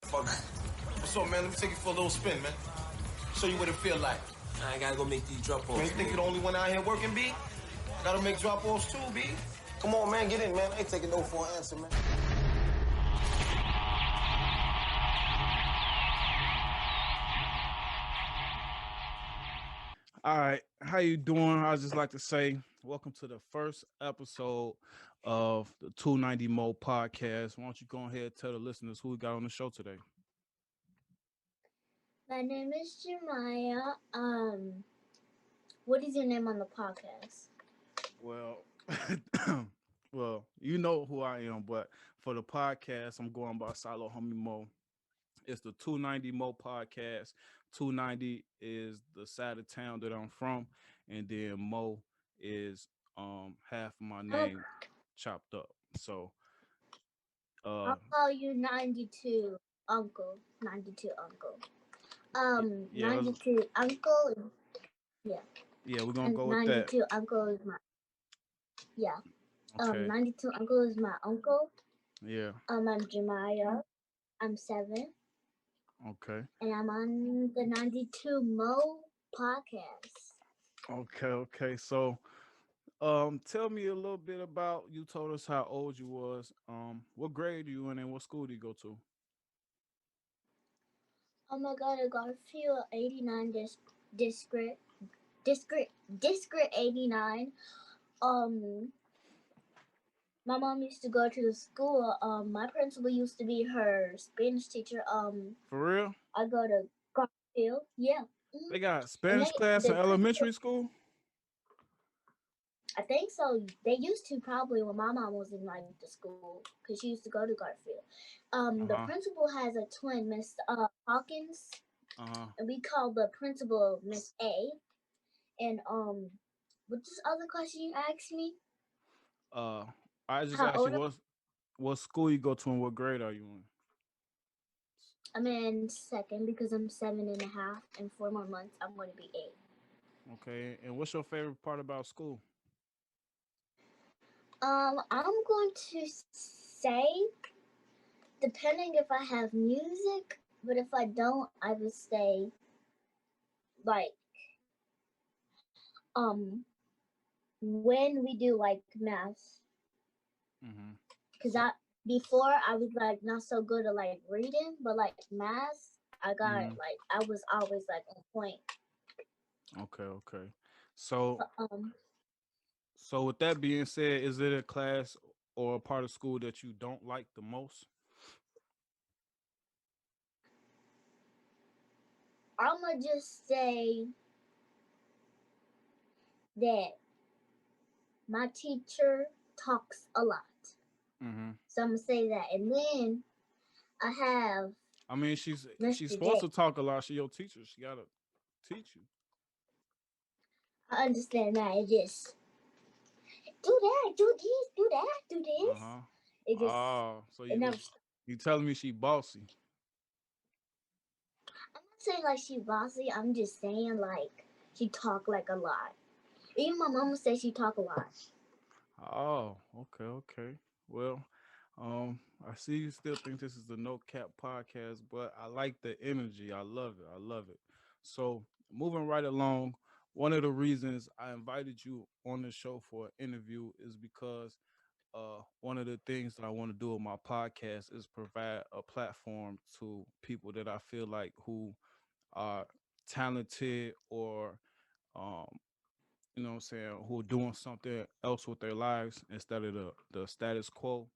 Fuck. What's up, man? Let me take you for a little spin, man. Show you what it feel like. I gotta go make these drop-offs. Man, you think you're the only one out here working, B? Gotta make drop-offs too, B. Come on, man, get in, man. I ain't taking no for an answer, man. All right, how you doing? I just like to say welcome to the first episode of the 290 Mo podcast. Why don't you go ahead and tell the listeners who we got on the show today? My name is Jemiah. What is your name on the podcast? Well, well, you know who I am, but for the podcast, I'm going by SaloHommie Mo. It's the 290 Mo podcast. 290 is the side of town that I'm from, and then Mo is half of my name chopped up. So I'll call you 92 Uncle. 92 Uncle. 92 Uncle. Yeah. Yeah, we're gonna go with 92 that. Uncle is my. Yeah. Okay. 92 Uncle is my uncle. Yeah. I'm Jemiah. I'm 7. Okay. And I'm on the 92 Mo podcast. Okay. So tell me a little bit about, you told us how old you was. What grade are you in and what school do you go to? Oh my God, I Garfield 89 district 89. My mom used to go to the school. My principal used to be her Spanish teacher. For real? I go to Garfield. Yeah. They got Spanish class in elementary school? I think so. They used to probably when my mom was in like the school because she used to go to Garfield. The principal has a twin, Miss Hawkins, and we call the principal Miss A. And what's this other question you asked me? I just asked you what school you go to and what grade are you in? I'm in 2nd because I'm 7.5, and 4 more months I'm going to be 8. Okay, and what's your favorite part about school? I'm going to say, depending if I have music, but if I don't, I would say, like, when we do like math, because before I was like not so good at like reading, but like math, I got like I was always like on point. Okay. So with that being said, is it a class or a part of school that you don't like the most? I'm gonna just say that my teacher talks a lot. So I'm gonna say that, and then I have. I mean, she's supposed to talk a lot. She's your teacher. She gotta teach you. I understand that. It just do that, do this, do that, do this. It just. So you telling me she bossy? I'm not saying like she bossy. I'm just saying like she talk like a lot. Even my mama says she talk a lot. Oh, okay. Well, I see you still think this is the No Cap podcast, but I like the energy. I love it. So moving right along, one of the reasons I invited you on the show for an interview is because one of the things that I want to do with my podcast is provide a platform to people that I feel like who are talented or you know what I'm saying, who are doing something else with their lives instead of the status quo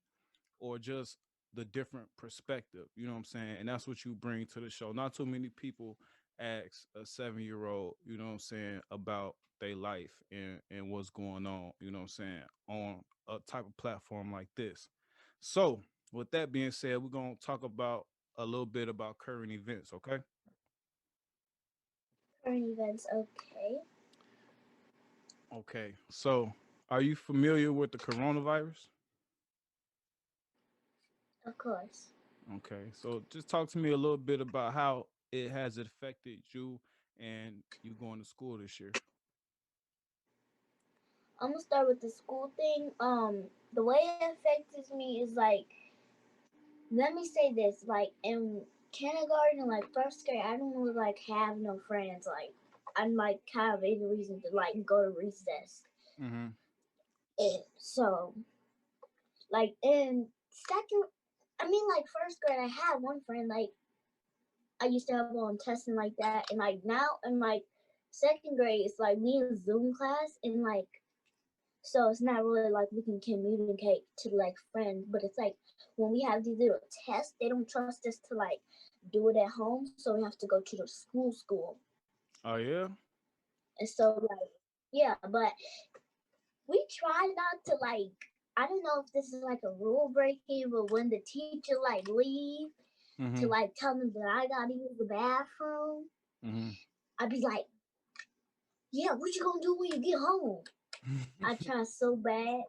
or just the different perspective, you know what I'm saying? And that's what you bring to the show. Not too many people ask a 7-year-old, you know what I'm saying, about their life and what's going on, you know what I'm saying, on a type of platform like this. So with that being said, we're going to talk about a little bit about current events, okay? Current events, okay. Okay, so are you familiar with the coronavirus? Of course. Okay, so just talk to me a little bit about how it has affected you and you going to school this year. I'm gonna start with the school thing. The way it affects me is like, let me say this, like in kindergarten and like first grade, I don't really like have no friends. Like I'm like kind of any reason to like go to recess. Mhm. And so like in second, I mean like first grade, I had one friend. Like I used to have on tests and like that, and like now in like second grade, it's like we in Zoom class and like. So it's not really like we can communicate to like friends, but it's like when we have these little tests, they don't trust us to like do it at home, so we have to go to the school. Oh yeah. And so like yeah, but we try not to like I don't know if this is like a rule breaking, but when the teacher like leave to Mhm. like tell them that I gotta use the bathroom, Mhm. I'd be like, yeah, what you gonna do when you get home? I try so bad.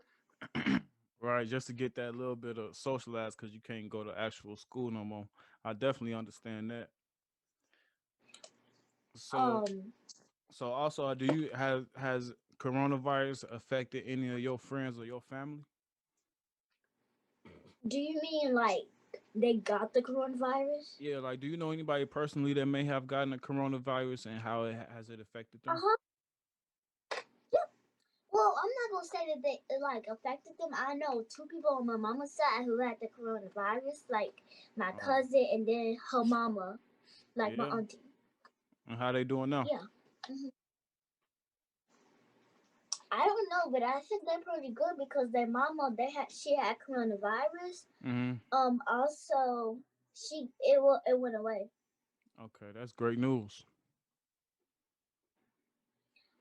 Right, just to get that little bit of socialized because you can't go to actual school no more. I definitely understand that. So, Um, so also, do you has coronavirus affected any of your friends or your family? do you mean like they got the coronavirus? Yeah, like, do you know anybody personally that may have gotten the coronavirus and how has it affected Uh them? huh. Yeah. Well, I'm not gonna say that they it, like affected them. I know two people on my mama's side who had the coronavirus, like my Oh, cousin and then her mama, like my yeah. auntie. And how they doing now? Yeah. hmm I don't know, but I think they're pretty good because their mama she had coronavirus. Mm-hmm. Also it went away. Okay, that's great news.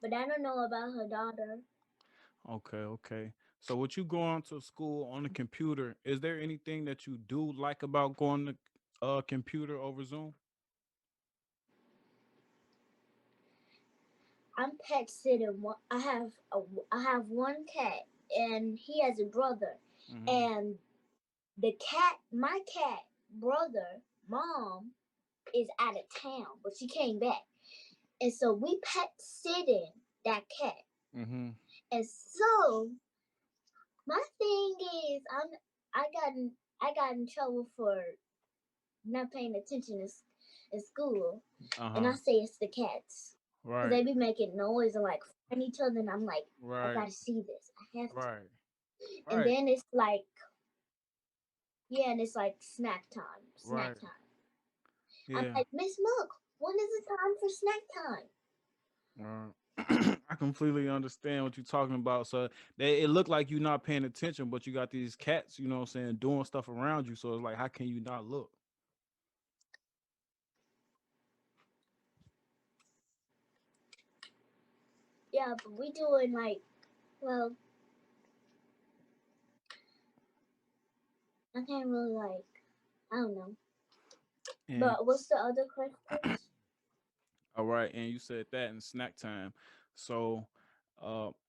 But I don't know about her daughter. Okay, okay. So with you going to school on the computer, is there anything that you do like about going to computer over Zoom? I'm pet sitting. I have one cat, and he has a brother, Mm-hmm. and my cat brother, mom is out of town, but she came back, and so we pet sitting that cat. Mm-hmm. And so my thing is, I got in, I got in trouble for not paying attention in school, and Uh-huh. I say it's the cats because Right. they be making noise and like fighting each other, and I'm like, I Right. gotta see this. I have to. Right. And Right. then it's like, yeah, and it's like snack time. Snack Right. time. I'm Yeah. like, Miss Milk, when is it time for snack time? I completely understand what you're talking about. So it looked like you're not paying attention, but you got these cats, you know what I'm saying, doing stuff around you. So it's like, how can you not look? Yeah, but we doing like, well, I can't really like, I don't know. And But what's the other questions? all right, and you said that in snack time. So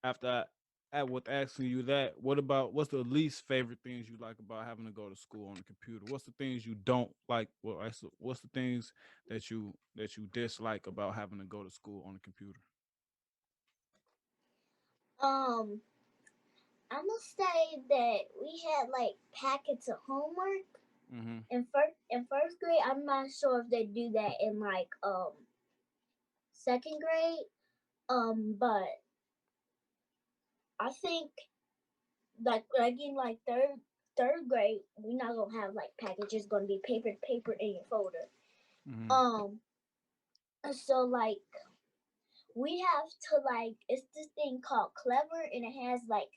after with asking you that, what's the least favorite things you like about having to go to school on the computer? What's the things you don't like? What's the things that you dislike about having to go to school on the computer? Um, I'm gonna say that we had like packets of homework Mm-hmm. in first grade. I'm not sure if they do that in like second grade. But I think like in like third grade, we're not gonna have like packages. Gonna be paper in your folder. Mm-hmm. Um, so like we have to like it's this thing called Clever, and it has like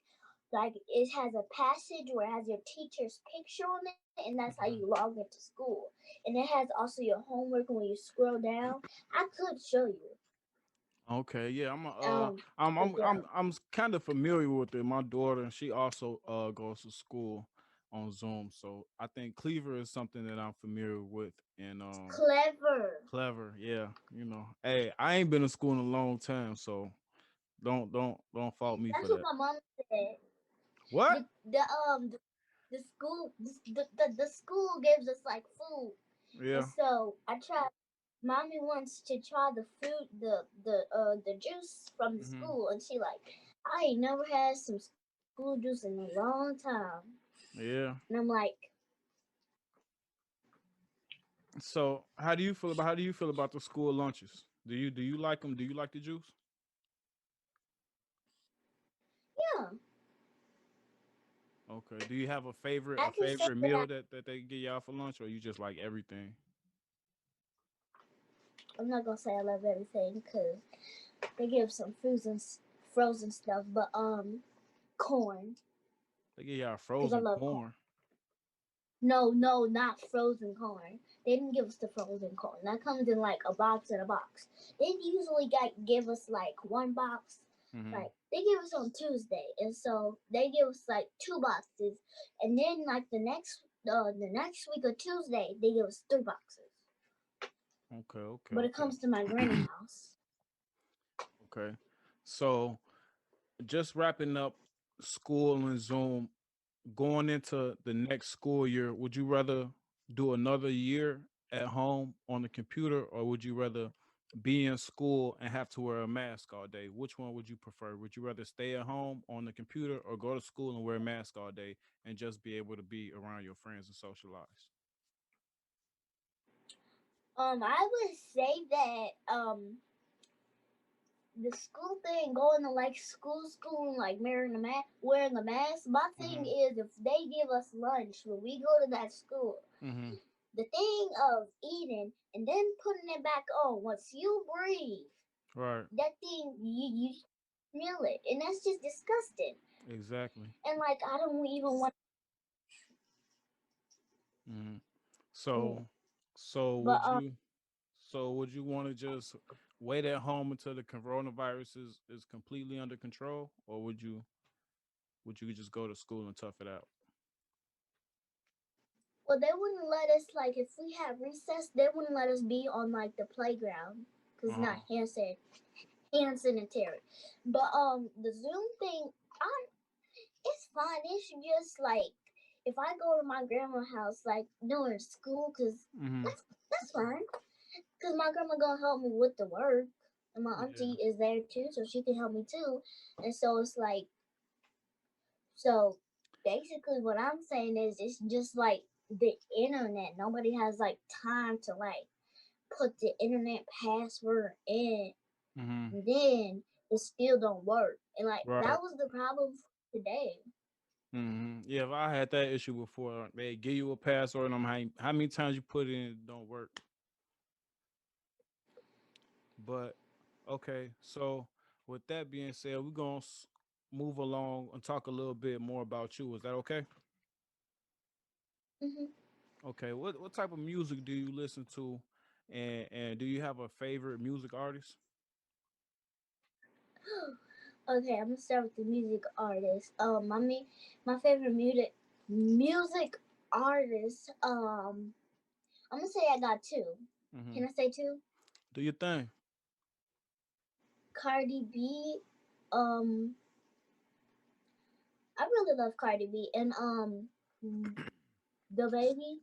it has a passage where it has your teacher's picture on it, and that's how you Mm-hmm. log into school. And it has also your homework. And when you scroll down, I could show you. Okay, yeah, But yeah. I'm kind of familiar with it. My daughter, she also goes to school on Zoom, so I think Cleaver is something that I'm familiar with. And Clever. Clever, yeah, hey, I ain't been to school in a long time, so don't fault me for That's what that. my mom said. What? The school the school gives us like food, and Yeah. so I tried. Mommy wants to try the food, the juice from the Hmm. school, and she like, I ain't never had some school juice in a long time. Yeah. And I'm like, So how do you feel about the school lunches? Do you like them? Do you like the juice? Yeah, Okay. Do you have a favorite I can say that meal that they get y'all for lunch, or you just like everything? I'm not gonna say I love everything because they give some frozen stuff, but corn They get y'all because I frozen love corn. corn. No, no, not frozen corn. They didn't give us the frozen corn. That comes in like a box in a box. They usually give us like one box. Mm-hmm. Like they give us on Tuesday, and so they give us like two boxes, and then like the next week of Tuesday they give us three boxes. Okay, okay, But it okay. comes to my granny house. Okay. So just wrapping up school and Zoom, going into the next school year, would you rather do another year at home on the computer, or would you rather be in school and have to wear a mask all day? Which one would you prefer? Would you rather stay at home on the computer or go to school and wear a mask all day and just be able to be around your friends and socialize? I would say that the school thing, going to like school, and like wearing a mask. My thing Mm-hmm. is, if they give us lunch when we go to that school, Mm-hmm. the thing of eating and then putting it back on, once you breathe, Right. that thing you smell it, and that's just disgusting. Exactly. And like I don't even want. Mm-hmm. Mm. So, so But would you So would you want to just wait at home until the coronavirus is completely under control, or would you just go to school and tough it out? well, they wouldn't let us like if we had recess, they wouldn't let us be on like the playground because it's not Uh-huh. hand sanitary. But the Zoom thing, it's fine. It should just like if I go to my grandma's house like during school, cause Mm-hmm. that's fine. Cause my grandma gonna help me with the work, and my Yeah. auntie is there too, so she can help me too. And so it's like so. Basically, what I'm saying is it's just like the internet. Nobody has like time to like put the internet password in, Mm-hmm. and then it still don't work. And like Right. that was the problem today. Mm-hmm. Yeah, if I had that issue before, they give you a password, and how many times you put it in, it don't work. But okay, so with that being said, we're gonna move along and talk a little bit more about you. Is that okay? Hmm. Okay. What type of music do you listen to, and do you have a favorite music artist? Okay, I'm gonna start with the music artist. My favorite music artist. I'm gonna say I got two. Mm-hmm. Can I say two? Do your thing. Cardi B. Um, I really love Cardi B and the baby.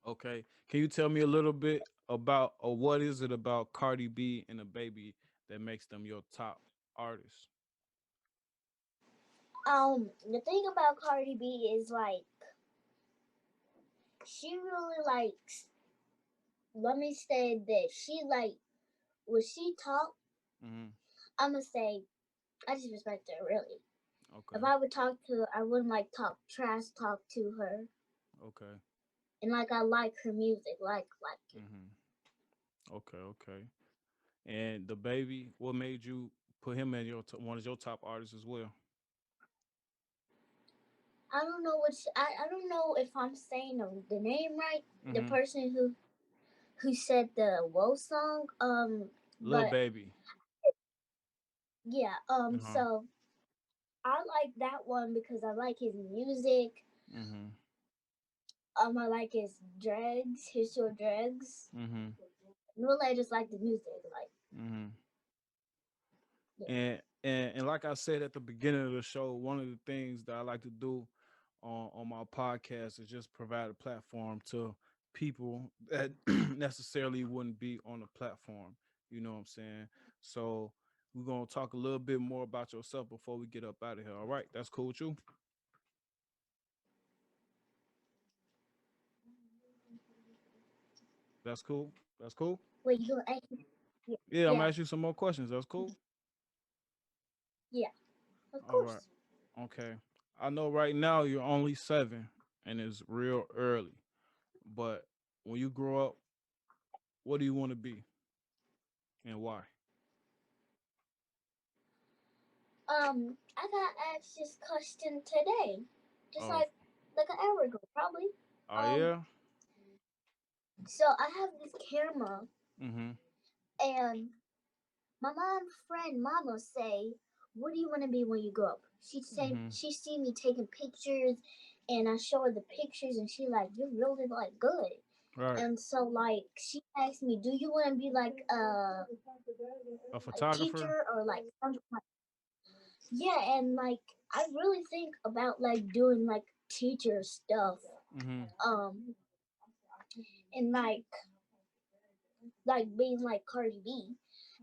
Okay. Can you tell me a little bit about, or what is it about Cardi B and the baby that makes them your top artists? The thing about Cardi B is like she really likes. Let me say that she like when she talk. Mm-hmm. I'm gonna say I just respect her really. If Okay. I would talk to her, I wouldn't like trash talk to her. Okay. And like I like her music, like it. Mm-hmm. Okay. Okay. And the baby, what made you put him in your one of your top artists as well? I don't know I don't know if I'm saying the name right. The Mm-hmm. person who said the Woe song. Little But baby. yeah. Uh-huh. So I like that one because I like his music. Mm-hmm. I like his dreads, his short dreads. Mm-hmm. Really, I just like the music. Like Mm-hmm. yeah. And like I said at the beginning of the show, one of the things that I like to do on my podcast is just provide a platform to people that necessarily wouldn't be on the platform. You know what I'm saying? So we're gonna talk a little bit more about yourself before we get up out of here. All right, that's cool with you? That's cool. That's cool. Wait, you gonna ask me? Yeah, I'm Yeah, gonna ask you some more questions. That's cool. yeah, of All right. course. Okay. I know right now you're only 7 and it's real early. But when you grow up, what do you want to be and why? I got asked this question today, just Oh, like an hour ago, probably. oh Um, yeah. so I have this camera, Mm-hmm. and my friend mama say, "What do you want to be when you grow up?" Mm-hmm. She see me taking pictures, and I show her the pictures, and she like, "You're really like good." Right. And so like she asked me, "Do you want to be like A a photographer. teacher or like something like?" Yeah, and like I really think about like doing like teacher stuff. Mm-hmm. Um, and like being like Cardi B.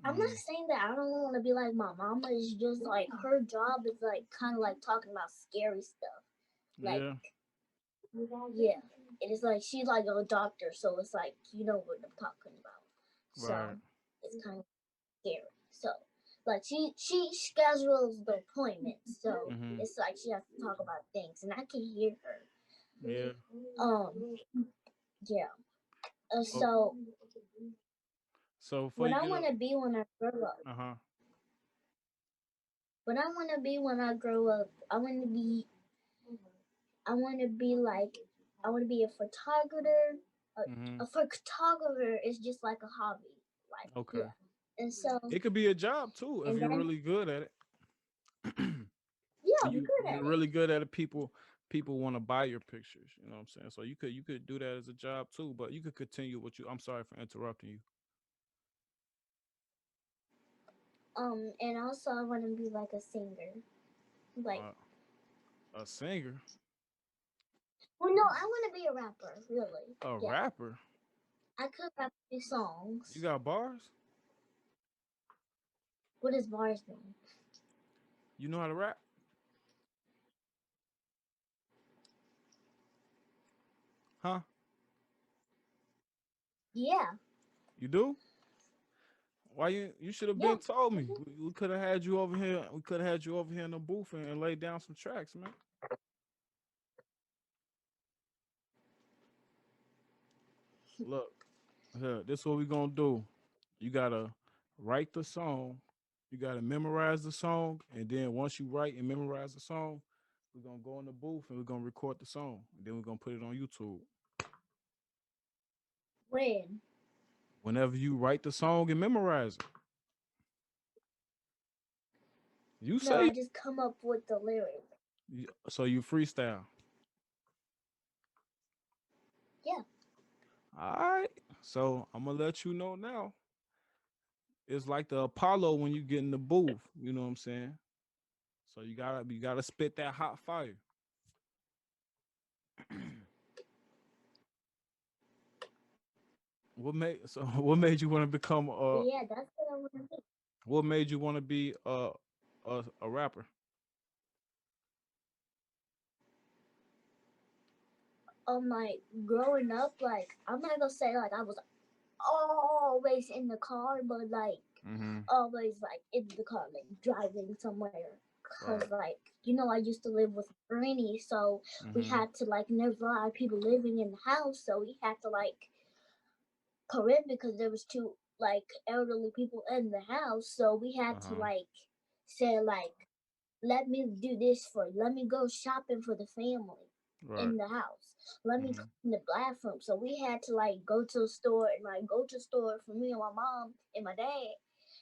I'm not Mm-hmm. saying that I don't want to be like my mama. It's just like her job is like kind of like talking about scary stuff. Like, Yeah. yeah, it is like she's like a doctor, so it's like you know what I'm talking about. So Right. it's kind of scary. So like she schedules the appointments, so Mm-hmm. it's like she has to talk about things, and I can hear her. Yeah. Um, yeah. So, So so before what you I get want up, to be when I grow up. uh-huh. What I want to be when I grow up, I want to be like, I want to be a photographer. Mm-hmm. A photographer is just like a hobby. Like, Okay. yeah. And so, It could be a job too if and you're then, really good at it. yeah, when I'm you good when at you're it. really good at it, people want to buy your pictures. You know what I'm saying? So you could do that as a job too, but you could continue what you. I'm sorry for interrupting you. And also I want to be like a singer. Like, Uh, a singer, well, no, I want to be a rapper, really. a Yeah. rapper. I could rap these You songs. got bars. What does bars mean? You know how to rap. Huh? Yeah. You do? Why you should have Yeah. been told me. We could have had you over here. We could have had you over here in the booth and laid down some tracks, man. Look, here, this is what we gonna do. You gotta write the song. You gotta memorize the song, and then once you write and memorize the song, we're gonna go in the booth and we're gonna record the song. And then we're gonna put it on YouTube. When? Whenever you write the song and memorize it, you No, say I just come up with the lyrics. so you freestyle. Yeah. All right. So I'm gonna let you know now. It's like the Apollo when you get in the booth. You know what I'm saying? So you gotta spit that hot fire. What made you want to become Yeah, that's what I want to be. what made you want to be a rapper? Like growing up, like I'm not gonna say like I was always in the car, but like Mm-hmm. always like in the car, like driving somewhere. Cause Right. like you know I used to live with Granny, so we Mm-hmm. had to like there's a lot of people living in the house, so we had to like correct because there was two like elderly people in the house, so we had to Uh-huh. like say like let me go shopping for the family Right. in the house. Let me Mm-hmm. clean the bathroom. So we had to like go to the store and like go to the store for me and my mom and my dad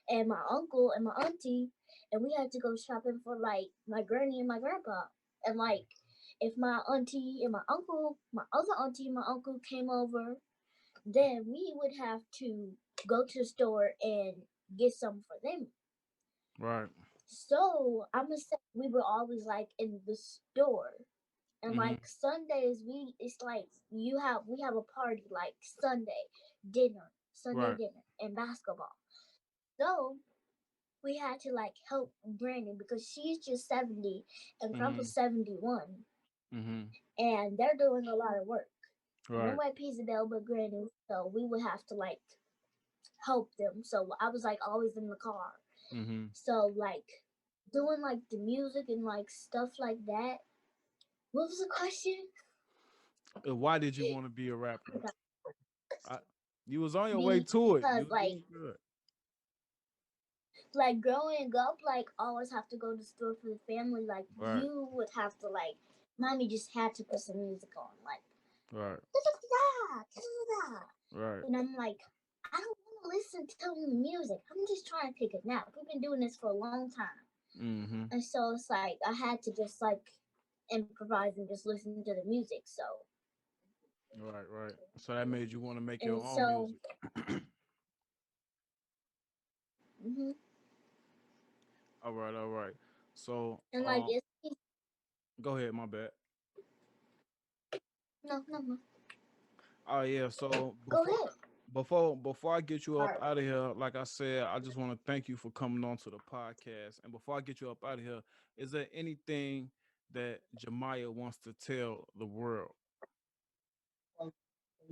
and my uncle and my auntie, and we had to go shopping for like my granny and my grandpa. And like if my auntie and my other auntie and my uncle came over, then we would have to go to the store and get some for them. Right. So I'm gonna say we were always like in the store, and Mm-hmm. like Sundays it's like we have a party like Sunday Right. dinner and basketball. So we had to like help Brandon because she's just 70 and Mm-hmm. Grandpa's 71, Mm-hmm. and they're doing a lot of work. And Right. nobody pays the bill but Granny, so we would have to like help them. So I was like always in the car. Mm-hmm. So like doing like the music and like stuff like that. What was the question? Why did you want to be a rapper? I, you was on your way to it. You Because was doing good. like growing up, like always have to go to the store for the family. Like Right. you would have to like, mommy just had to put some music on, like Right. Right. and I'm like, I don't want to listen to the music. I'm just trying to take a nap. We've been doing this for a long time, Mm-hmm. and so it's like I had to just like improvise and just listen to the music. So Right. Right. So that made you want to make your and own so, music. mm-hmm. All right. All right. So And like it's go ahead. My bad. no. Oh yeah. So Go ahead. before I get you up out of here, like I said, I just want to thank you for coming on to the podcast. And before I get you up out of here, is there anything that Jemiah wants to tell the world?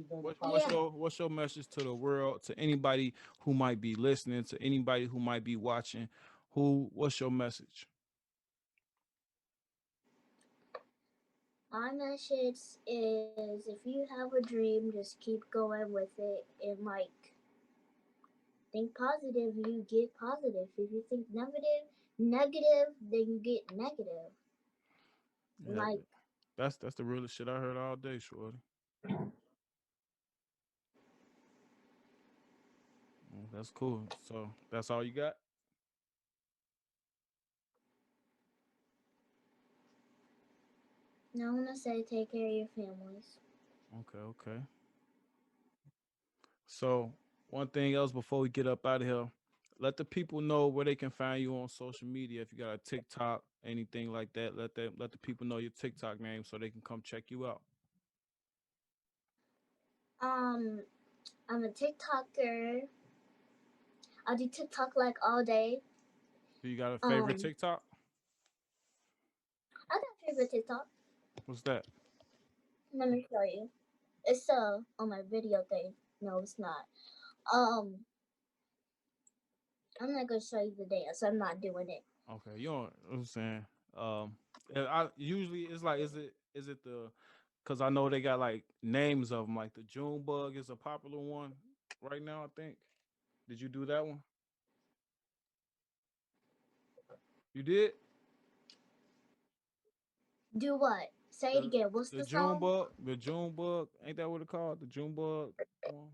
What's your message to the world, to anybody who might be listening, to anybody who might be watching? What's your message? My message is if you have a dream, just keep going with it and like think positive, you get positive. If you think negative, then you get negative. Yeah, Like that's the realest shit I heard all day, shorty. That's cool. So that's all you got? now I'm gonna say take care of your families. Okay, okay. So one thing else before we get up out of here, let the people know where they can find you on social media. If you got a TikTok, anything like that, let the people know your TikTok name so they can come check you out. I'm a TikToker. I do TikTok like all day. Do you got a favorite TikTok? I got a favorite TikTok. What's that? Let me show you. It's on my video thing. No, it's not. I'm not gonna show you the dance. I'm not doing it. Okay, you know what I'm saying. And I usually it's like, is it the, because I know they got like names of them, like the June bug is a popular one right now, I think. Did you do that one? You did? Do what? Say it again. What's The the June song? bug, ain't that what it called? The June bug one.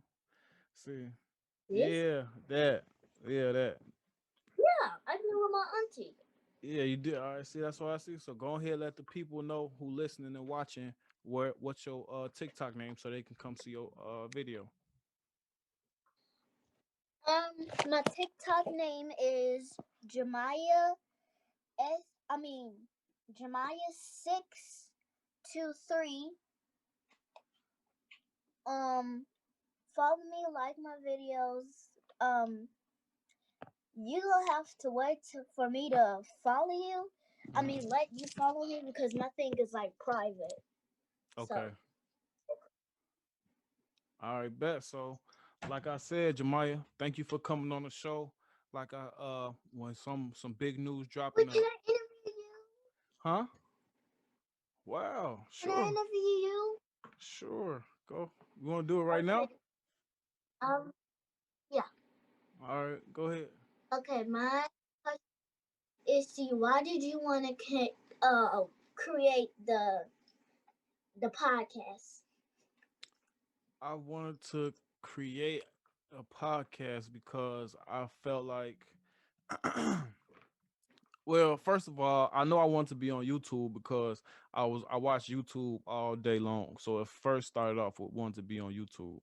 See, This? that, that. Yeah, I do it with my auntie. Yeah, you did. All right, see, that's what I see. So go ahead, let the people know who listening and watching what's your TikTok name so they can come see your video. My TikTok name is Jemiah S. I mean Jemiah 623. Follow me, like my videos. You don't have to wait for me to follow you. I mean, let you follow me because my thing is like private. Okay. All right, bet. So, like I said, Jemiah, thank you for coming on the show. Like when some big news dropping. Wait, can I interview you? Huh? Wow. Can I Sure. interview you? Sure. Go. You want to do it right now? Yeah. All right. Go ahead. Okay, my question is to you. Why did you want to create the podcast? I wanted to create a podcast because I felt like, well, first of all, I know I want to be on YouTube because I watch YouTube all day long. So it first started off with wanting to be on YouTube.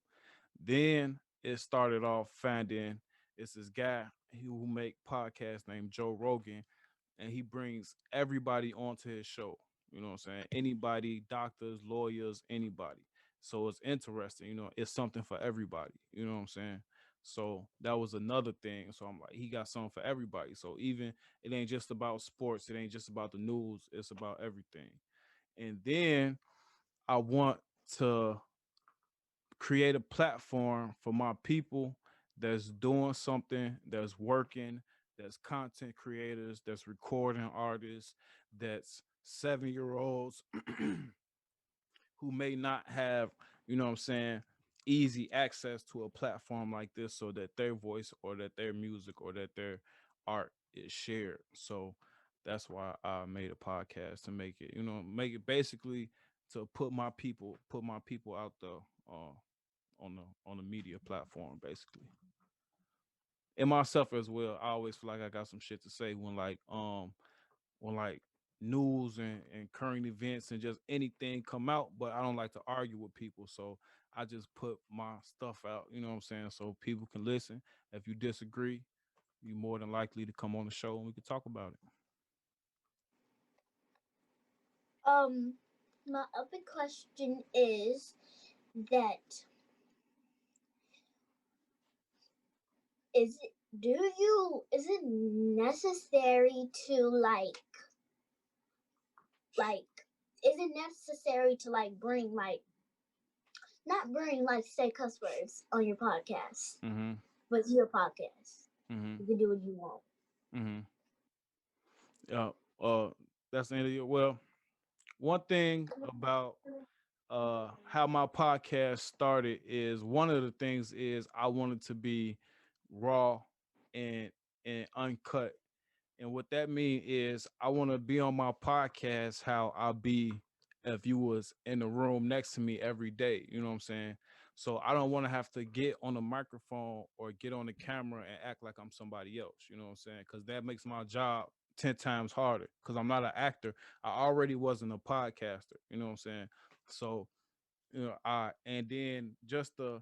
Then it started off finding it's this guy who make podcasts named Joe Rogan, and he brings everybody onto his show. You know what I'm saying? Anybody, doctors, lawyers, anybody. So it's interesting, it's something for everybody. You know what I'm saying? So that was another thing. So I'm like, he got something for everybody. So even it ain't just about sports, it ain't just about the news, it's about everything. And then I want to create a platform for my people that's doing something, that's working, that's content creators, that's recording artists, that's 7 year olds who may not have, you know what I'm saying, easy access to a platform like this so that their voice or that their music or that their art is shared. So that's why I made a podcast to make it, make it basically to put my people out there on the media platform basically. And myself as well. I always feel like I got some shit to say when news and current events and just anything come out, but I don't like to argue with people. So I just put my stuff out, you know what I'm saying, so people can listen. If you disagree, you're more than likely to come on the show and we can talk about it. My other question is that is it necessary to is it necessary to bring not bring say cuss words on your podcast, but it's your podcast. You can do what you want. Yeah, that's the end of your. Well, one thing about how my podcast started is one of the things is I wanted to be raw and uncut. And what that means is I want to be on my podcast how I'll be if you was in the room next to me every day. You know what I'm saying? So I don't want to have to get on the microphone or get on the camera and act like I'm somebody else. You know what I'm saying? Because that makes my job 10 times harder because I'm not an actor. I already wasn't a podcaster. You know what I'm saying? So and then just the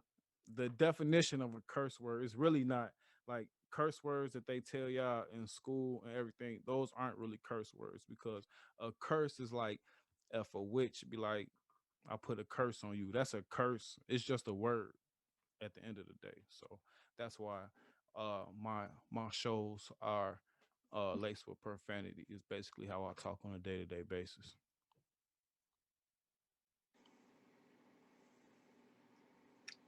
definition of a curse word is really not like curse words that they tell y'all in school and everything. Those aren't really curse words because a curse is like if a witch be like, I put a curse on you. That's a curse. It's just a word at the end of the day. So that's why my shows are laced with profanity is basically how I talk on a day-to-day basis.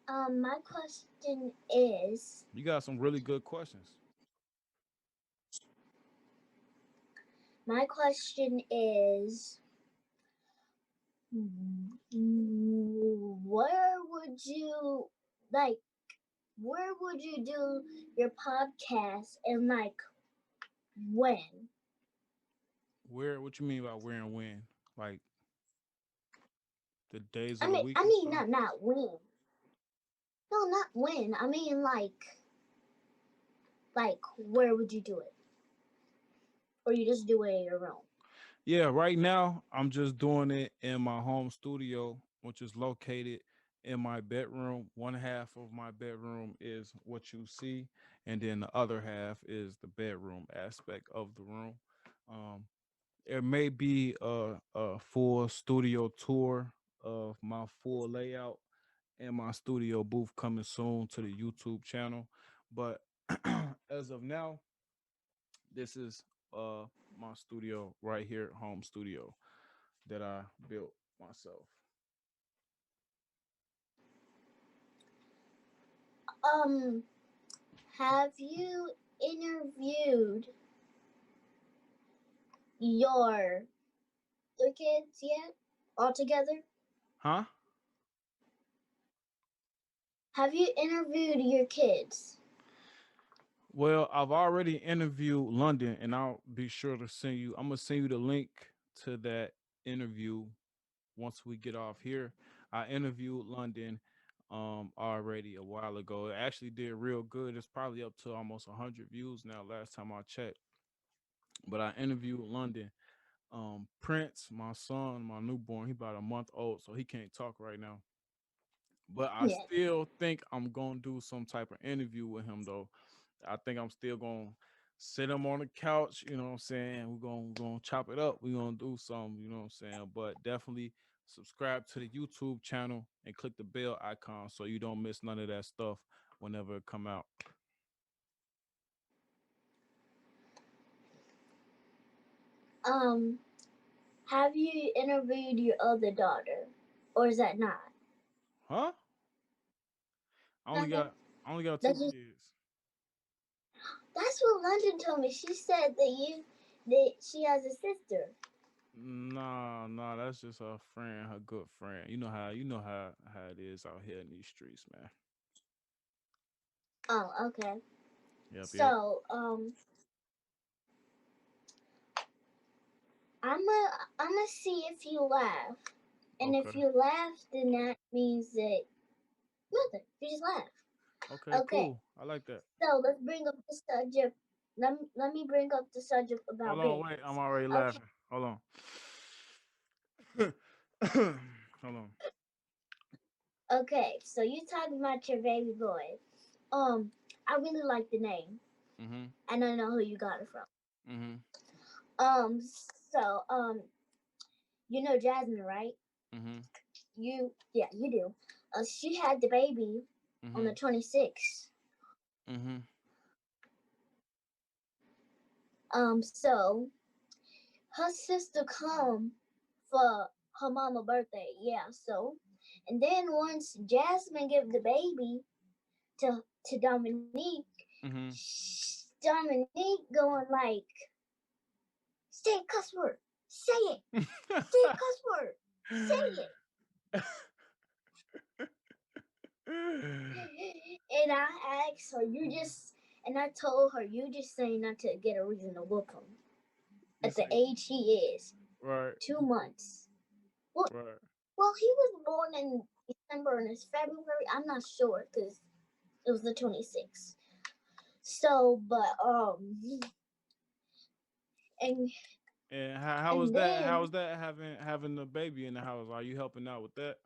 My question is. You got some really good questions. My question is, where would you where would you do your podcast and when? Where? What you mean by where and when? Like the days I of the mean, week? not when. No, not when. I mean, where would you do it? Or you just do it in your room? Yeah, right now I'm just doing it in my home studio, which is located in my bedroom. One half of my bedroom is what you see, and then the other half is the bedroom aspect of the room. Um, there may be a full studio tour of my full layout and my studio booth coming soon to the YouTube channel. But as of now, this is my studio right here, home studio that I built myself. Have you interviewed your kids yet all together? Huh? Have you interviewed your kids? Well, I've already interviewed London, and I'll be sure to send you. I'm gonna send you the link to that interview once we get off here. I interviewed London already a while ago. It actually did real good. It's probably up to almost 100 views now last time I checked. But I interviewed London. Prince, my son, my newborn, he about a month old, so he can't talk right now. But I still think I'm gonna do some type of interview with him though. I think I'm still gonna sit him on the couch, you know what I'm saying? We're gonna chop it up. We're gonna do something, you know what I'm saying? But definitely subscribe to the YouTube channel and click the bell icon so you don't miss none of that stuff whenever it come out. Have you interviewed your other daughter, or is that not? Huh? got two That's kids. that's what London told me. She said that she has a sister. Nah, that's just her friend, her good friend. You know how it is out here in these streets, man. Oh, okay. Yep. So, I'm gonna see if you laugh, and if Okay. you laugh, then that means that nothing. You just laugh. Okay, Okay. cool. I like that. So let's bring up the subject. Let me bring up the subject Hold about on, wait. I'm babies. already Okay. laughing. Hold on. Hold on. Okay. So you talking about your baby boy? I really like the name, Mhm. and I know who you got it from. Mhm. Um. So you know Jasmine, right? Mhm. You do. She had the baby on the Mhm. 26th. Mhm. So her sister come for her mama birthday. Yeah. So, and then once Jasmine gave the baby to Dominique, Mhm. Dominique going like, say a cuss word, say it, say a cuss word, say it. And I asked her, and I told her, you just saying that to get a reason to whoop him. You At the say age he is, right, 2 months. Well, right. well, he was born in December and it's February. I'm not sure because it was the 26th. So, but and And how was and that? How then was that having the baby in the house? Are you helping out with that?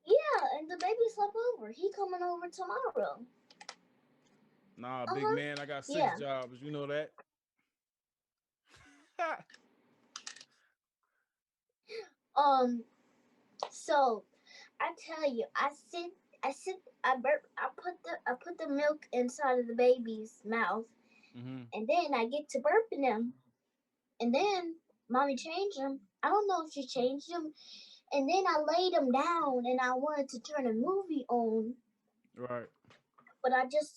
yeah, and the baby slept over. He coming over tomorrow. Nah, Uh big huh. man, I got six Yeah. jobs. You know that. Um. So I tell you, I put the milk inside of the baby's mouth, Mhm. and then I get to burping him, and then mommy changed him. I don't know if she changed him, and then I laid him down, and I wanted to turn a movie on, Right. but I just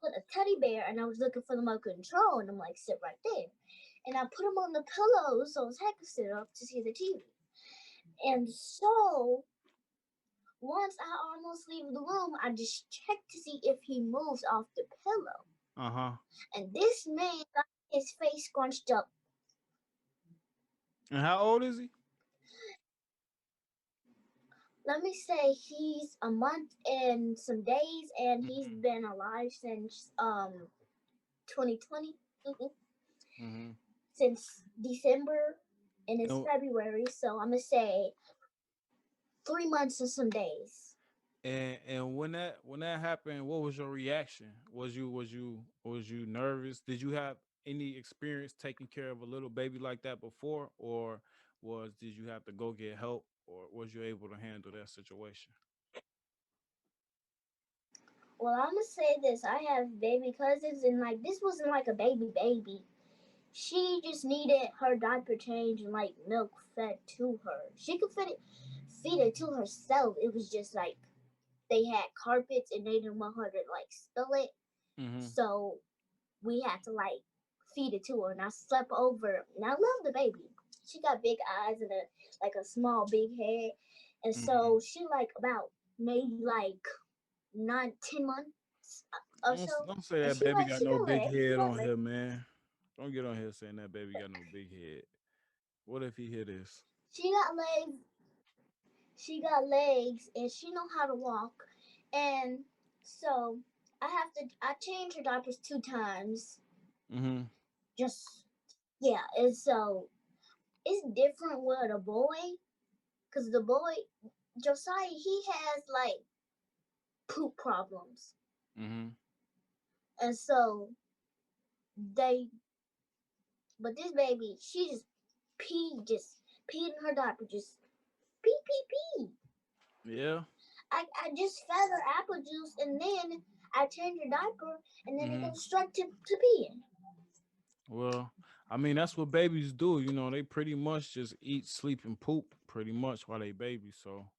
put a teddy bear, and I was looking for the remote control, and I'm like, sit right there, and I put him on the pillow so his head could sit up to see the TV, and so once I almost leave the room, I just check to see if he moves off the pillow. Uh-huh. And this man got his face scrunched up. And how old is he? Let me say he's a month and some days, and he's Mhm. been alive since 2020. Mhm. Since December, and it's And, February, so I'm gonna say 3 months and some days. and when that happened, what was your reaction? Was you nervous? Did you have any experience taking care of a little baby like that before, or did you have to go get help, or was you able to handle that situation? Well, I'm gonna say this: I have baby cousins, and like this wasn't like a baby. She just needed her diaper change and like milk fed to her. She could feed it to herself. It was just like they had carpets and they didn't want her to like spill it. Mhm. So we had to like feed it to her, and I slept over. And I love the baby. She got big eyes and a small big head, and Mhm. so she like about maybe like 9, 10 months or so, Don't say and that baby got she no got big legs. She head got on legs. here, man. Don't get on here saying that baby got no big head. What if he hear this? She got legs. She got legs, and she know how to walk. And so I change her diapers 2 times. Mhm. Just yeah, and so it's different with a boy, cause the boy Josiah he has like poop problems, Mhm. and so they but this baby she just peed in her diaper, just pee. Yeah. I just fed her apple juice, and then I change her diaper, and then it Mhm. goes straight to peeing. Well, I mean that's what babies do. They pretty much just eat, sleep, and poop pretty much while they baby. So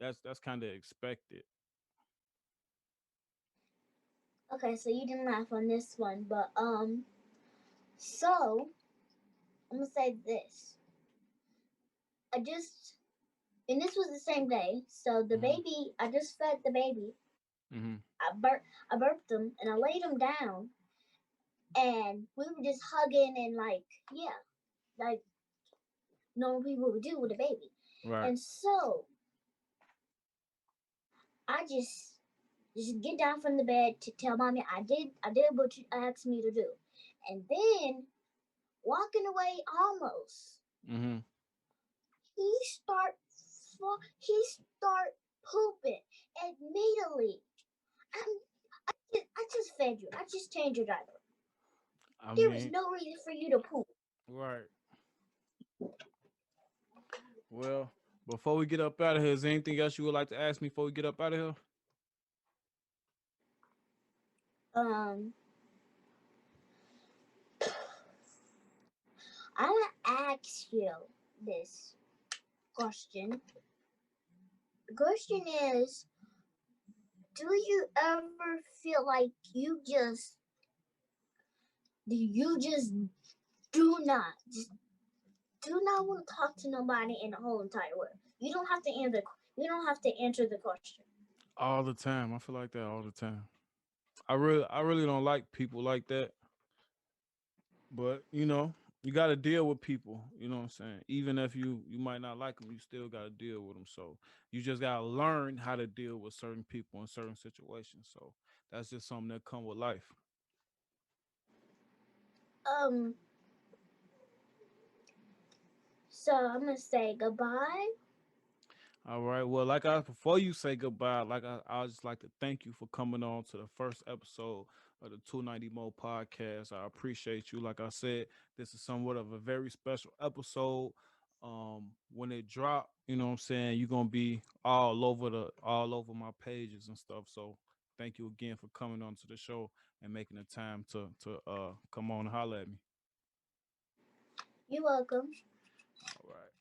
that's kind of expected. Okay, so you didn't laugh on this one, but so I'm gonna say this. And this was the same day. So the baby, I just fed the baby. I burped him and I laid him down, and we were just hugging and like normal people would do with a baby. Right. And so I just get down from the bed to tell mommy I did what you asked me to do, and then walking away almost. He start pooping immediately. I just fed you. I just changed your diaper. There was no reason for you to poop. Right. Well, before we get up out of here, is there anything else you would like to ask me before we get up out of here? I want to ask you this question. The question is, do you ever feel like you just do not want to talk to nobody in the whole entire world? You don't have to answer the question. All the time. I feel like that all the time. I really don't like people like that. But you got to deal with people. You know what I'm saying? Even if you might not like them, you still got to deal with them. So you just got to learn how to deal with certain people in certain situations. So that's just something that come with life. So I'm gonna say goodbye. All right. Well, before you say goodbye, I just like to thank you for coming on to the first episode of the 290 Mo podcast. I appreciate you. Like I said, this is somewhat of a very special episode. When it drop, you know what I'm saying, you're gonna be all over my pages and stuff. So thank you again for coming on to the show and making the time to come on and holler at me. You're welcome. All right.